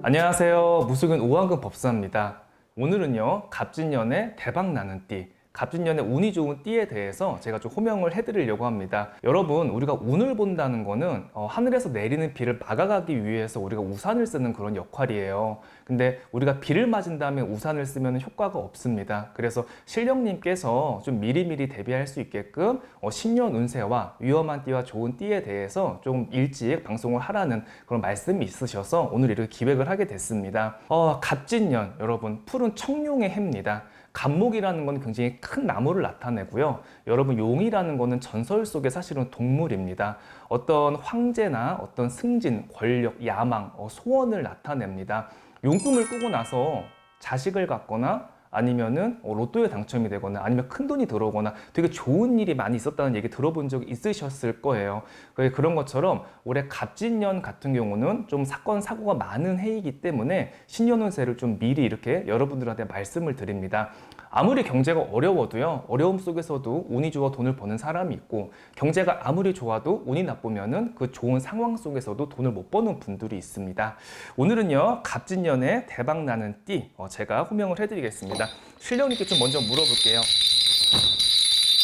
안녕하세요. 무속인 오한근 법사입니다. 오늘은요, 갑진년의 대박나는 띠, 갑진년의 운이 좋은 띠에 대해서 제가 좀 호명을 해드리려고 합니다. 여러분, 우리가 운을 본다는 거는 하늘에서 내리는 비를 막아가기 위해서 우리가 우산을 쓰는 그런 역할이에요. 근데 우리가 비를 맞은 다음에 우산을 쓰면 효과가 없습니다. 그래서 신령님께서 좀 미리미리 대비할 수 있게끔 신년 운세와 위험한 띠와 좋은 띠에 대해서 좀 일찍 방송을 하라는 그런 말씀이 있으셔서 오늘 이렇게 기획을 하게 됐습니다. 갑진년, 여러분, 푸른 청룡의 해입니다. 갑목이라는 건 굉장히 큰 나무를 나타내고요. 여러분, 용이라는 거는 전설 속의 사실은 동물입니다. 어떤 황제나 어떤 승진, 권력, 야망, 소원을 나타냅니다. 용꿈을 꾸고 나서 자식을 갖거나 아니면은 로또에 당첨이 되거나 아니면 큰 돈이 들어오거나 되게 좋은 일이 많이 있었다는 얘기 들어본 적 있으셨을 거예요. 그런 것처럼 올해 갑진년 같은 경우는 좀 사건 사고가 많은 해이기 때문에 신년 운세를 좀 미리 이렇게 여러분들한테 말씀을 드립니다. 아무리 경제가 어려워도요, 어려움 속에서도 운이 좋아 돈을 버는 사람이 있고, 경제가 아무리 좋아도 운이 나쁘면은 그 좋은 상황 속에서도 돈을 못 버는 분들이 있습니다. 오늘은요, 갑진년에 대박나는 띠, 제가 호명을 해드리겠습니다. 신령님께 좀 먼저 물어볼게요.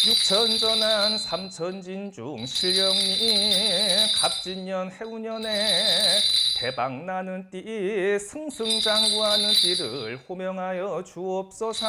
육천전환 삼천진중 신령님, 갑진년 해운년에 대박나는 띠 승승장구하는 띠를 호명하여 주옵소서.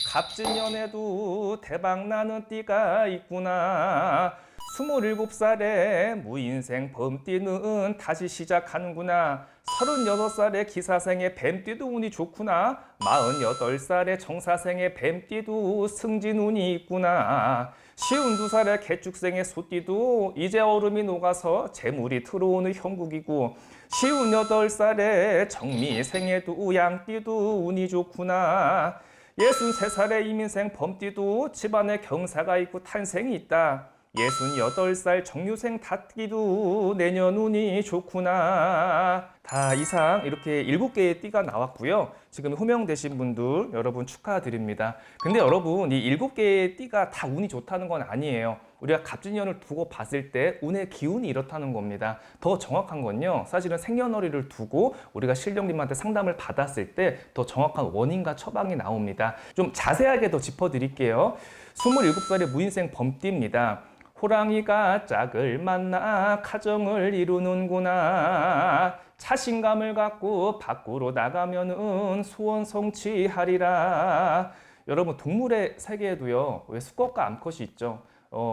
갑진년에도 대박나는 띠가 있구나. 27살에 무인생 범띠는 다시 시작하는구나. 36살의 기사생의 뱀띠도 운이 좋구나. 48살의 정사생의 뱀띠도 승진운이 있구나. 52살의 개축생의 소띠도 이제 얼음이 녹아서 재물이 들어오는 형국이고, 58살의 정미생에도 양띠도 운이 좋구나. 63살의 이민생 범띠도 집안에 경사가 있고 탄생이 있다. 68살 정유생 닷띠도 내년 운이 좋구나. 다 이상 이렇게 7개의 띠가 나왔고요. 지금 호명되신 분들 여러분 축하드립니다. 근데 여러분, 이 7개의 띠가 다 운이 좋다는 건 아니에요. 우리가 갑진년을 두고 봤을 때 운의 기운이 이렇다는 겁니다. 더 정확한 건요, 사실은 생년월일을 두고 우리가 신령님한테 상담을 받았을 때 더 정확한 원인과 처방이 나옵니다. 좀 자세하게 더 짚어드릴게요. 27살의 무인생 범띠입니다. 호랑이가 짝을 만나 가정을 이루는구나. 자신감을 갖고 밖으로 나가면은 소원 성취하리라. 여러분, 동물의 세계에도요, 왜 수컷과 암컷이 있죠?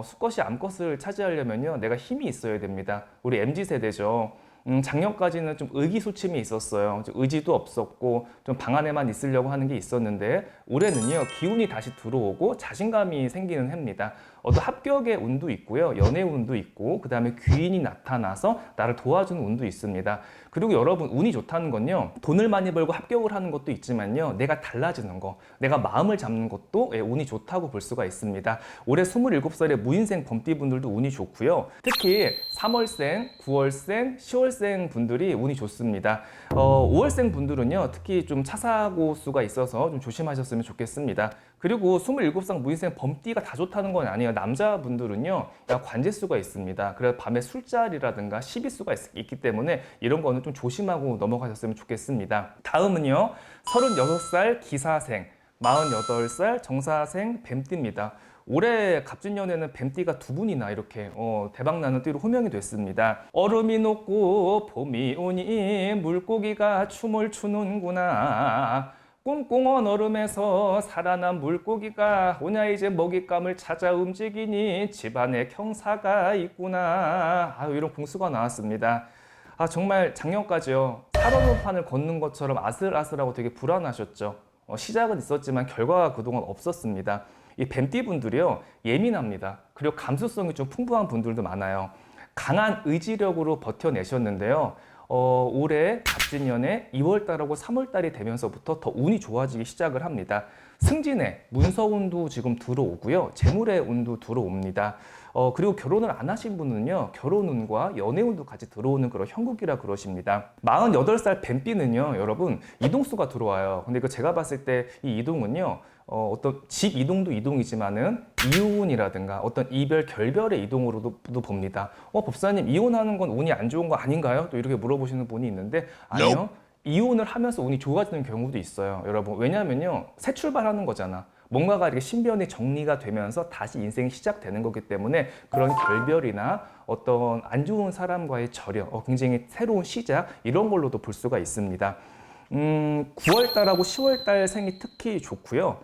수컷이 암컷을 차지하려면요, 내가 힘이 있어야 됩니다. 우리 MZ세대죠. 작년까지는 좀 의기소침이 있었어요. 의지도 없었고 좀 방 안에만 있으려고 하는 게 있었는데, 올해는요, 기운이 다시 들어오고 자신감이 생기는 해입니다. 어떤 합격의 운도 있고요, 연애 운도 있고, 그 다음에 귀인이 나타나서 나를 도와주는 운도 있습니다. 그리고 여러분, 운이 좋다는 건요, 돈을 많이 벌고 합격을 하는 것도 있지만요, 내가 달라지는 거, 내가 마음을 잡는 것도 운이 좋다고 볼 수가 있습니다. 올해 27살의 무인생 범띠분들도 운이 좋고요. 특히 3월생, 9월생, 10월생 분들이 운이 좋습니다. 5월생 분들은요, 특히 좀 차사고 수가 있어서 좀 조심하셨으면 좋겠습니다. 그리고 27살 무인생 범띠가 다 좋다는 건 아니에요. 남자분들은요, 관제수가 있습니다. 그래서 밤에 술자리라든가 시비수가 있기 때문에 이런 거는 좀 조심하고 넘어가셨으면 좋겠습니다. 다음은요, 36살 기사생, 48살 정사생 뱀띠입니다. 올해 갑진년에는 뱀띠가 2분이나 이렇게 대박나는 띠로 호명이 됐습니다. 얼음이 녹고 봄이 오니 물고기가 춤을 추는구나. 꽁꽁한 얼음에서 살아난 물고기가 오냐 이제 먹잇감을 찾아 움직이니 집안에 경사가 있구나. 이런 공수가 나왔습니다. 정말 작년까지요, 살얼음판을 걷는 것처럼 아슬아슬하고 되게 불안하셨죠. 시작은 있었지만 결과가 그동안 없었습니다. 이 뱀띠 분들이요, 예민합니다. 그리고 감수성이 좀 풍부한 분들도 많아요. 강한 의지력으로 버텨내셨는데요, 올해 갑진년에 2월달하고 3월달이 되면서부터 더 운이 좋아지기 시작을 합니다. 승진의 문서운도 지금 들어오고요, 재물의 운도 들어옵니다. 그리고 결혼을 안 하신 분은요, 결혼운과 연애운도 같이 들어오는 그런 형국이라 그러십니다. 48살 뱀띠는요, 여러분, 이동수가 들어와요. 근데 이거 제가 봤을 때 이 이동은요, 어떤 집 이동도 이동이지만은 이혼이라든가 어떤 이별, 결별의 이동으로도 봅니다. 법사님, 이혼하는 건 운이 안 좋은 거 아닌가요? 또 이렇게 물어보시는 분이 있는데, 아니요. 이혼을 하면서 운이 좋아지는 경우도 있어요, 여러분. 왜냐하면요, 새 출발하는 거잖아. 뭔가가 이렇게 신변이 정리가 되면서 다시 인생이 시작되는 거기 때문에 그런 결별이나 어떤 안 좋은 사람과의 절여, 굉장히 새로운 시작, 이런 걸로도 볼 수가 있습니다. 9월달하고 10월달 생이 특히 좋고요.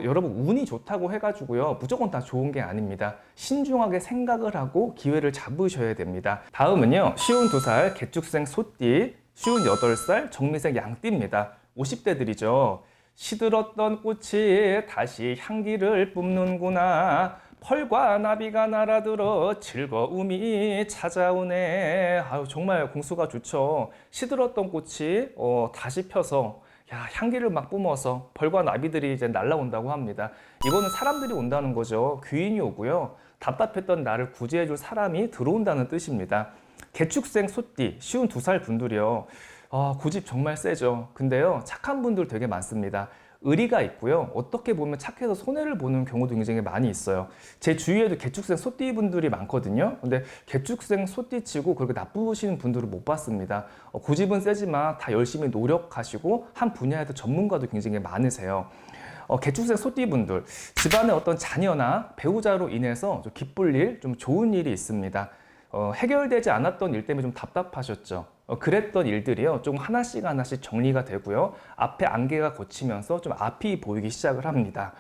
여러분, 운이 좋다고 해가지고요, 무조건 다 좋은 게 아닙니다. 신중하게 생각을 하고 기회를 잡으셔야 됩니다. 다음은요, 52살 개축생 소띠, 58살 정미생 양띠입니다. 50대들이죠. 시들었던 꽃이 다시 향기를 뿜는구나. 펄과 나비가 날아들어 즐거움이 찾아오네. 아유, 정말 공수가 좋죠. 시들었던 꽃이 다시 펴서 향기를 막 뿜어서 벌과 나비들이 이제 날아온다고 합니다. 이거는 사람들이 온다는 거죠. 귀인이 오고요. 답답했던 나를 구제해줄 사람이 들어온다는 뜻입니다. 개축생 소띠 52살 분들이요. 고집 정말 세죠. 근데요, 착한 분들 되게 많습니다. 의리가 있고요. 어떻게 보면 착해서 손해를 보는 경우도 굉장히 많이 있어요. 제 주위에도 개축생 소띠 분들이 많거든요. 근데 개축생 소띠 치고 그렇게 나쁘시는 분들을 못 봤습니다. 고집은 세지만 다 열심히 노력하시고 한 분야에도 전문가도 굉장히 많으세요. 개축생 소띠 분들, 집안의 어떤 자녀나 배우자로 인해서 좀 기쁠 일, 좀 좋은 일이 있습니다. 해결되지 않았던 일 때문에 좀 답답하셨죠. 그랬던 일들이요, 조금 하나씩 하나씩 정리가 되고요, 앞에 안개가 걷히면서 좀 앞이 보이기 시작을 합니다.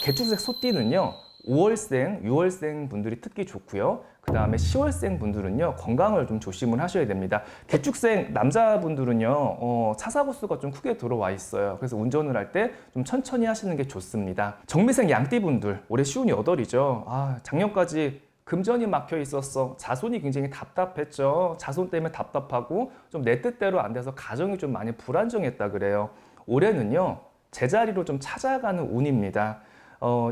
개축생 소띠는요, 5월생, 6월생 분들이 특히 좋고요. 그 다음에 10월생 분들은요, 건강을 좀 조심을 하셔야 됩니다. 개축생 남자분들은요, 차 사고 수가 좀 크게 들어와 있어요. 그래서 운전을 할 때 좀 천천히 하시는 게 좋습니다. 정미생 양띠 분들, 올해 58이죠. 작년까지 금전이 막혀 있었어. 자손이 굉장히 답답했죠. 자손 때문에 답답하고 좀 내 뜻대로 안 돼서 가정이 좀 많이 불안정했다 그래요. 올해는요, 제자리로 좀 찾아가는 운입니다.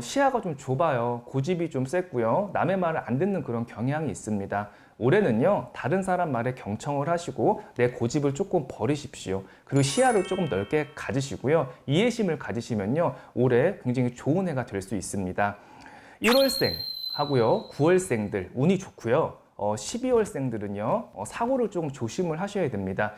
시야가 좀 좁아요. 고집이 좀 셌고요. 남의 말을 안 듣는 그런 경향이 있습니다. 올해는요, 다른 사람 말에 경청을 하시고 내 고집을 조금 버리십시오. 그리고 시야를 조금 넓게 가지시고요. 이해심을 가지시면요, 올해 굉장히 좋은 해가 될 수 있습니다. 1월생 하고요, 9월생들 운이 좋고요. 12월생들은요, 사고를 조금 조심을 하셔야 됩니다.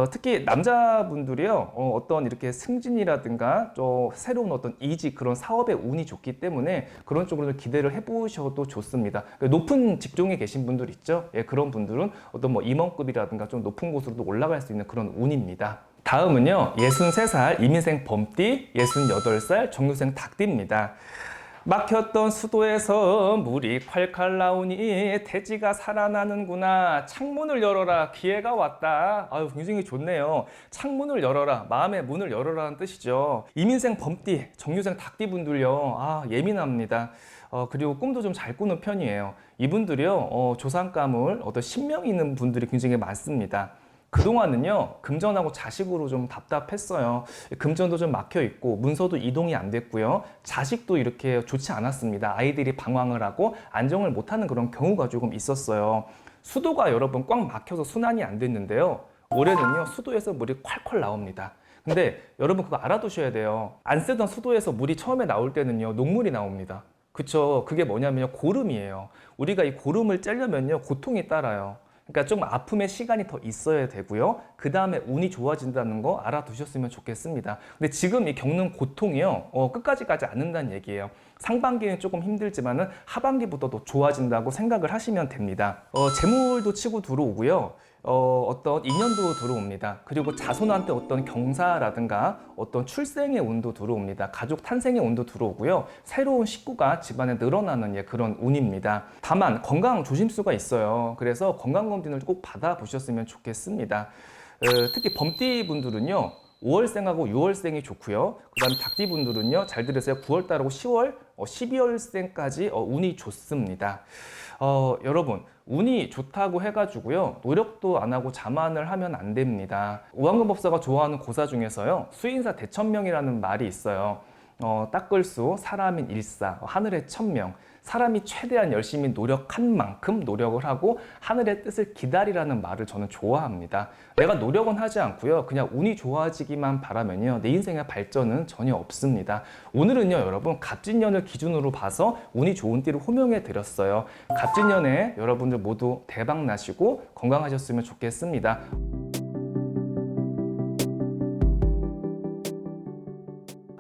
특히 남자분들이요, 어떤 이렇게 승진이라든가 또 새로운 어떤 이직, 그런 사업에 운이 좋기 때문에 그런 쪽으로 기대를 해보셔도 좋습니다. 높은 직종에 계신 분들 있죠? 예, 그런 분들은 어떤 뭐 임원급이라든가 좀 높은 곳으로도 올라갈 수 있는 그런 운입니다. 다음은요, 63살 이민생 범띠, 68살 정유생 닭띠입니다. 막혔던 수도에서 물이 콸콸 나오니 돼지가 살아나는구나. 창문을 열어라, 기회가 왔다. 아유, 굉장히 좋네요. 창문을 열어라, 마음의 문을 열어라는 뜻이죠. 이민생 범띠, 정유생 닭띠 분들요, 예민합니다. 그리고 꿈도 좀 잘 꾸는 편이에요. 이분들이요, 조상감을 어떤 신명 있는 분들이 굉장히 많습니다. 그동안은요, 금전하고 자식으로 좀 답답했어요. 금전도 좀 막혀 있고 문서도 이동이 안 됐고요, 자식도 이렇게 좋지 않았습니다. 아이들이 방황을 하고 안정을 못하는 그런 경우가 조금 있었어요. 수도가 여러분 꽉 막혀서 순환이 안 됐는데요, 올해는요, 수도에서 물이 콸콸 나옵니다. 근데 여러분 그거 알아두셔야 돼요. 안 쓰던 수도에서 물이 처음에 나올 때는요, 녹물이 나옵니다. 그쵸? 그게 뭐냐면요, 고름이에요. 우리가 이 고름을 째려면요, 고통이 따라요. 그러니까 좀 아픔의 시간이 더 있어야 되고요. 그 다음에 운이 좋아진다는 거 알아두셨으면 좋겠습니다. 근데 지금 이 겪는 고통이요, 끝까지 가지 않는다는 얘기예요. 상반기는 조금 힘들지만은 하반기부터 더 좋아진다고 생각을 하시면 됩니다. 재물도 치고 들어오고요. 어떤 인연도 들어옵니다. 그리고 자손한테 어떤 경사라든가 어떤 출생의 운도 들어옵니다. 가족 탄생의 운도 들어오고요. 새로운 식구가 집안에 늘어나는 그런 운입니다. 다만 건강 조심수가 있어요. 그래서 건강검진을 꼭 받아보셨으면 좋겠습니다. 특히 범띠 분들은요, 5월생하고 6월생이 좋고요. 그 다음에 닭띠 분들은요, 잘 들으세요. 9월달하고 10월, 12월생까지 운이 좋습니다. 여러분, 운이 좋다고 해가지고요, 노력도 안 하고 자만을 하면 안 됩니다. 오한근 법사가 좋아하는 고사 중에서요, 수인사 대천명이라는 말이 있어요. 닦을 수, 사람인 일사, 하늘의 천명. 사람이 최대한 열심히 노력한 만큼 노력을 하고 하늘의 뜻을 기다리라는 말을 저는 좋아합니다. 내가 노력은 하지 않고요. 그냥 운이 좋아지기만 바라면요. 내 인생의 발전은 전혀 없습니다. 오늘은요, 여러분, 갑진년을 기준으로 봐서 운이 좋은 띠를 호명해 드렸어요. 갑진년에 여러분들 모두 대박 나시고 건강하셨으면 좋겠습니다.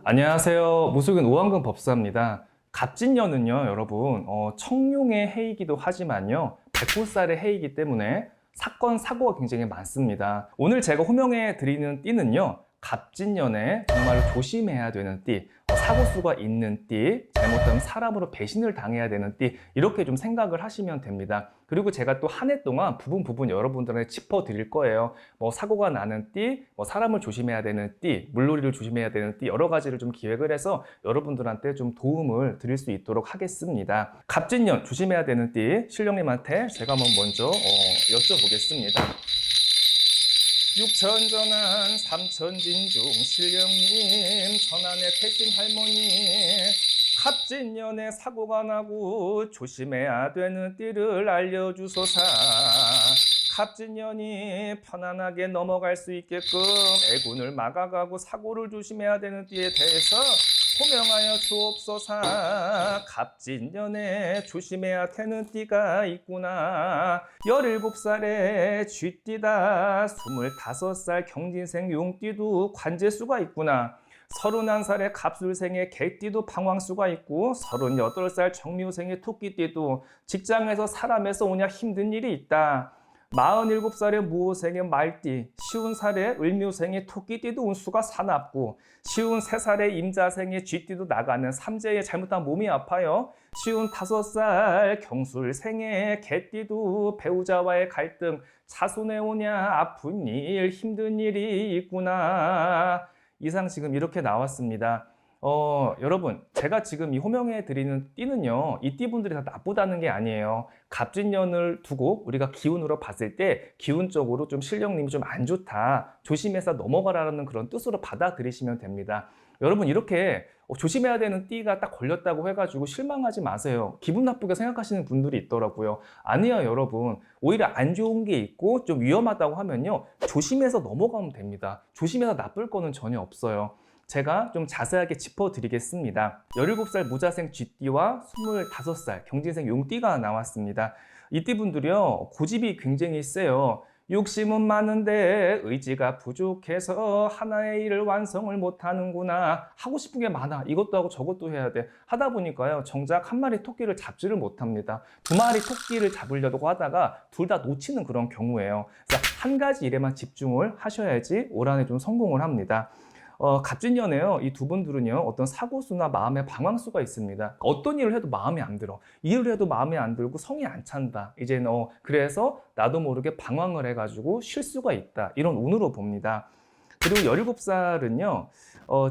안녕하세요. 무속인 오한근 법사입니다. 갑진년은요, 여러분, 청룡의 해이기도 하지만요, 백보살의 해이기 때문에 사건, 사고가 굉장히 많습니다. 오늘 제가 호명해 드리는 띠는요, 갑진년에 정말로 조심해야 되는 띠, 사고수가 있는 띠, 잘못하면 사람으로 배신을 당해야 되는 띠, 이렇게 좀 생각을 하시면 됩니다. 그리고 제가 또 한 해 동안 부분 여러분들에게 짚어 드릴 거예요. 사고가 나는 띠, 사람을 조심해야 되는 띠, 물놀이를 조심해야 되는 띠, 여러 가지를 좀 기획을 해서 여러분들한테 좀 도움을 드릴 수 있도록 하겠습니다. 갑진년 조심해야 되는 띠, 신령님한테 제가 한번 먼저 여쭤보겠습니다. 육천전환 삼천진중 신령님, 전환의 태신 할머니, 갑진년에 사고가 나고 조심해야 되는 띠를 알려주소서. 갑진년이 편안하게 넘어갈 수 있게끔 애군을 막아가고 사고를 조심해야 되는 띠에 대해서 호명하여 주옵소서. 갑진년에 조심해야 되는 띠가 있구나. 17살에 쥐띠다. 25살 경진생 용띠도 관제수가 있구나. 31살의 갑술생의 개띠도 방황수가 있고, 38살 정묘생의 토끼띠도 직장에서 사람에서 오냐 힘든 일이 있다. 47살의 무호생의 말띠, 50살의 을묘생의 토끼띠도 운수가 사납고, 53살의 임자생의 쥐띠도 나가는 삼재에 잘못한 몸이 아파요. 55살 경술생의 개띠도 배우자와의 갈등, 자손에 오냐 아픈 일, 힘든 일이 있구나. 이상 지금 이렇게 나왔습니다. 여러분, 제가 지금 이 호명해 드리는 띠는요, 이 띠분들이 다 나쁘다는 게 아니에요. 갑진년을 두고 우리가 기운으로 봤을 때 기운적으로 좀 신령님이 좀 안 좋다, 조심해서 넘어가라는 그런 뜻으로 받아들이시면 됩니다. 여러분, 이렇게 조심해야 되는 띠가 딱 걸렸다고 해가지고 실망하지 마세요. 기분 나쁘게 생각하시는 분들이 있더라고요. 아니요, 여러분. 오히려 안 좋은 게 있고 좀 위험하다고 하면요, 조심해서 넘어가면 됩니다. 조심해서 나쁠 거는 전혀 없어요. 제가 좀 자세하게 짚어드리겠습니다. 17살 무자생 쥐띠와 25살 경진생 용띠가 나왔습니다. 이 띠분들이요, 고집이 굉장히 세요. 욕심은 많은데 의지가 부족해서 하나의 일을 완성을 못하는구나. 하고 싶은 게 많아. 이것도 하고 저것도 해야 돼. 하다 보니까요, 정작 한 마리 토끼를 잡지를 못합니다. 두 마리 토끼를 잡으려고 하다가 둘 다 놓치는 그런 경우예요. 그래서 한 가지 일에만 집중을 하셔야지 올 한해 좀 성공을 합니다. 갑진년에요, 이 두 분들은요, 어떤 사고수나 마음의 방황수가 있습니다. 어떤 일을 해도 마음에 안 들어. 일을 해도 마음에 안 들고 성이 안 찬다. 이제는 그래서 나도 모르게 방황을 해가지고 쉴 수가 있다. 이런 운으로 봅니다. 그리고 17살은요,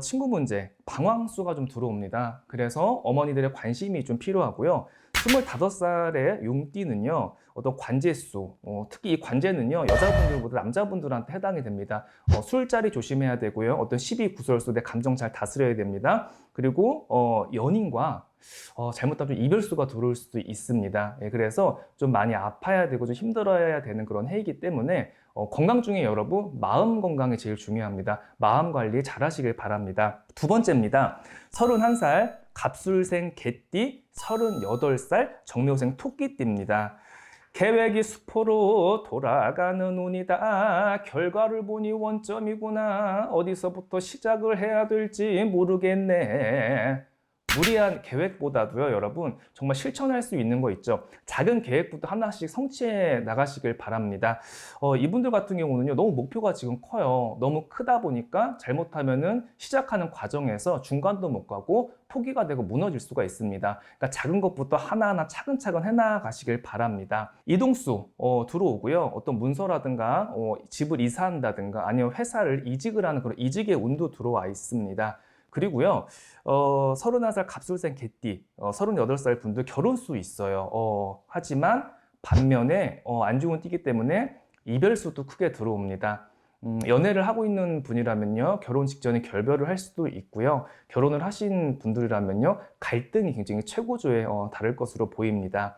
친구 문제, 방황수가 좀 들어옵니다. 그래서 어머니들의 관심이 좀 필요하고요. 25살의 용띠는요, 어떤 관제수, 특히 이 관제는요, 여자분들보다 남자분들한테 해당이 됩니다. 술자리 조심해야 되고요. 어떤 시비 구설수, 내 감정 잘 다스려야 됩니다. 그리고 연인과 잘못하면 좀 이별수가 들어올 수도 있습니다. 예, 그래서 좀 많이 아파야 되고 좀 힘들어야 되는 그런 해이기 때문에 건강 중에 여러분, 마음 건강이 제일 중요합니다. 마음 관리 잘 하시길 바랍니다. 두 번째입니다. 31살 갑술생 개띠, 38살 정묘생 토끼띠입니다. 계획이 수포로 돌아가는 운이다. 결과를 보니 원점이구나. 어디서부터 시작을 해야 될지 모르겠네. 무리한 계획보다도요, 여러분, 정말 실천할 수 있는 거 있죠. 작은 계획부터 하나씩 성취해 나가시길 바랍니다. 이분들 같은 경우는요, 너무 목표가 지금 커요. 너무 크다 보니까 잘못하면은 시작하는 과정에서 중간도 못 가고 포기가 되고 무너질 수가 있습니다. 그러니까 작은 것부터 하나하나 차근차근 해나가시길 바랍니다. 이동수 들어오고요. 어떤 문서라든가 집을 이사한다든가 아니면 회사를 이직을 하는 그런 이직의 운도 들어와 있습니다. 그리고요, 31살 갑술생 개띠, 38살 분들 결혼수 있어요. 하지만 반면에 안 좋은 띠기 때문에 이별수도 크게 들어옵니다. 연애를 하고 있는 분이라면요, 결혼 직전에 결별을 할 수도 있고요. 결혼을 하신 분들이라면요, 갈등이 굉장히 최고조에 다를 것으로 보입니다.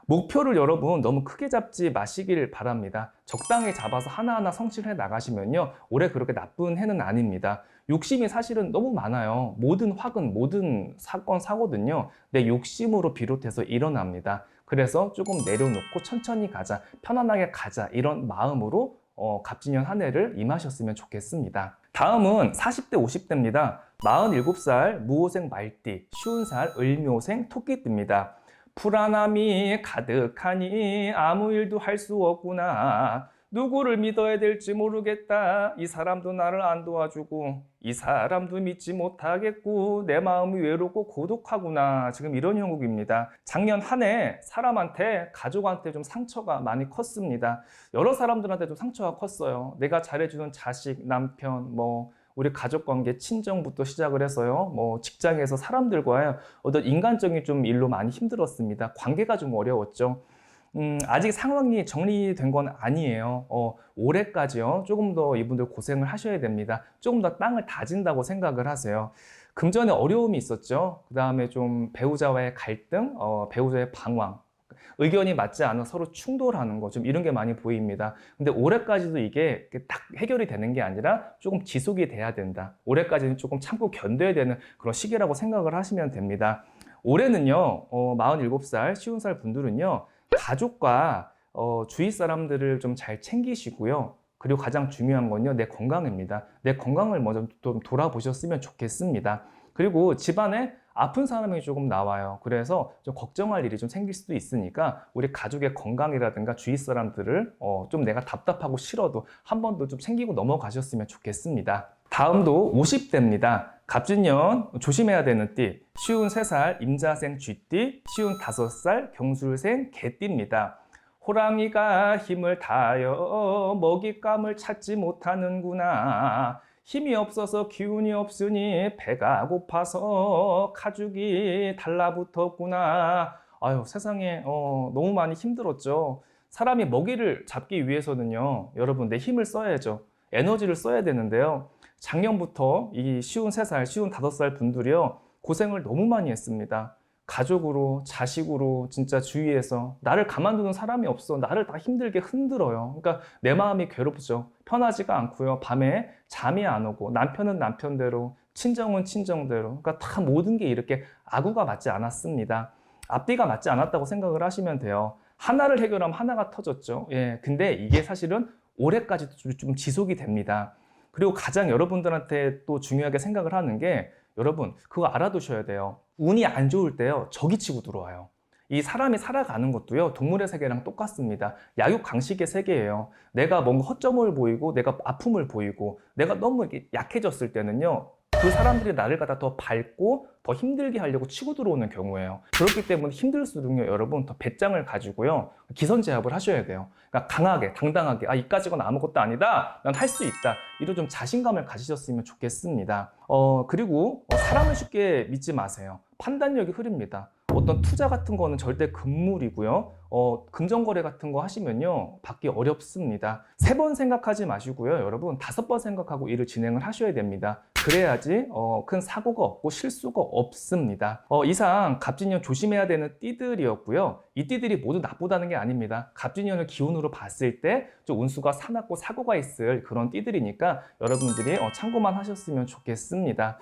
목표를 여러분 너무 크게 잡지 마시길 바랍니다. 적당히 잡아서 하나하나 성취해 나가시면요, 올해 그렇게 나쁜 해는 아닙니다. 욕심이 사실은 너무 많아요. 모든 화근, 모든 사건, 사고든요, 내 욕심으로 비롯해서 일어납니다. 그래서 조금 내려놓고 천천히 가자, 편안하게 가자, 이런 마음으로 갑진년 한 해를 임하셨으면 좋겠습니다. 다음은 40대, 50대입니다. 47살 무호생 말띠, 쉬운 살 을묘생 토끼띠입니다. 불안함이 가득하니 아무 일도 할 수 없구나. 누구를 믿어야 될지 모르겠다. 이 사람도 나를 안 도와주고 이 사람도 믿지 못하겠고 내 마음이 외롭고 고독하구나. 지금 이런 형국입니다. 작년 한 해 사람한테, 가족한테 좀 상처가 많이 컸습니다. 여러 사람들한테 좀 상처가 컸어요. 내가 잘해주는 자식, 남편, 우리 가족관계, 친정부터 시작을 해서요, 직장에서 사람들과의 어떤 인간적인 좀 일로 많이 힘들었습니다. 관계가 좀 어려웠죠. 아직 상황이 정리된 건 아니에요. 올해까지요, 조금 더 이분들 고생을 하셔야 됩니다. 조금 더 땅을 다진다고 생각을 하세요. 금전에 어려움이 있었죠. 그 다음에 좀 배우자와의 갈등, 배우자의 방황, 의견이 맞지 않아 서로 충돌하는 거, 좀 이런 게 많이 보입니다. 근데 올해까지도 이게 딱 해결이 되는 게 아니라 조금 지속이 돼야 된다. 올해까지는 조금 참고 견뎌야 되는 그런 시기라고 생각을 하시면 됩니다. 올해는요, 47살, 쉬운 살 분들은요, 가족과 주위 사람들을 좀 잘 챙기시고요. 그리고 가장 중요한 건요, 내 건강입니다. 내 건강을 먼저 좀 돌아보셨으면 좋겠습니다. 그리고 집안에 아픈 사람이 조금 나와요. 그래서 좀 걱정할 일이 좀 생길 수도 있으니까 우리 가족의 건강이라든가 주위 사람들을 좀 내가 답답하고 싫어도 한 번 더 좀 챙기고 넘어가셨으면 좋겠습니다. 다음도 50대입니다. 갑진년 조심해야 되는 띠, 쉬운 3살 임자생 쥐띠, 쉬운 5살 경술생 개띠입니다. 호랑이가 힘을 다하여 먹잇감을 찾지 못하는구나. 힘이 없어서 기운이 없으니 배가 고파서 가죽이 달라붙었구나. 아유, 세상에 너무 많이 힘들었죠. 사람이 먹이를 잡기 위해서는요, 여러분 내 힘을 써야죠. 에너지를 써야 되는데요. 작년부터 이 쉬운 3살, 쉬운 5살 분들이요, 고생을 너무 많이 했습니다. 가족으로, 자식으로, 진짜 주위에서 나를 가만두는 사람이 없어. 나를 다 힘들게 흔들어요. 그러니까 내 마음이 괴롭죠. 편하지가 않고요. 밤에 잠이 안 오고, 남편은 남편대로, 친정은 친정대로. 그러니까 다 모든 게 이렇게 아구가 맞지 않았습니다. 앞뒤가 맞지 않았다고 생각을 하시면 돼요. 하나를 해결하면 하나가 터졌죠. 예, 근데 이게 사실은 올해까지도 좀 지속이 됩니다. 그리고 가장 여러분들한테 또 중요하게 생각을 하는 게, 여러분 그거 알아두셔야 돼요. 운이 안 좋을 때요, 적이 치고 들어와요. 이 사람이 살아가는 것도요, 동물의 세계랑 똑같습니다. 약육강식의 세계예요. 내가 뭔가 허점을 보이고 내가 아픔을 보이고 내가 너무 이렇게 약해졌을 때는요, 그 사람들이 나를 갖다 더 밟고 더 힘들게 하려고 치고 들어오는 경우예요. 그렇기 때문에 힘들수록요, 여러분 더 배짱을 가지고요, 기선제압을 하셔야 돼요. 그러니까 강하게, 당당하게, 이까지건 아무것도 아니다, 난 할 수 있다, 이런 좀 자신감을 가지셨으면 좋겠습니다. 그리고 사람을 쉽게 믿지 마세요. 판단력이 흐립니다. 어떤 투자 같은 거는 절대 금물이고요. 금전거래 같은 거 하시면요, 받기 어렵습니다. 3번 생각하지 마시고요, 여러분 5번 생각하고 일을 진행을 하셔야 됩니다. 그래야지 큰 사고가 없고 실수가 없습니다. 이상 갑진년 조심해야 되는 띠들이었고요. 이 띠들이 모두 나쁘다는 게 아닙니다. 갑진년을 기운으로 봤을 때 좀 운수가 사납고 사고가 있을 그런 띠들이니까 여러분들이 참고만 하셨으면 좋겠습니다.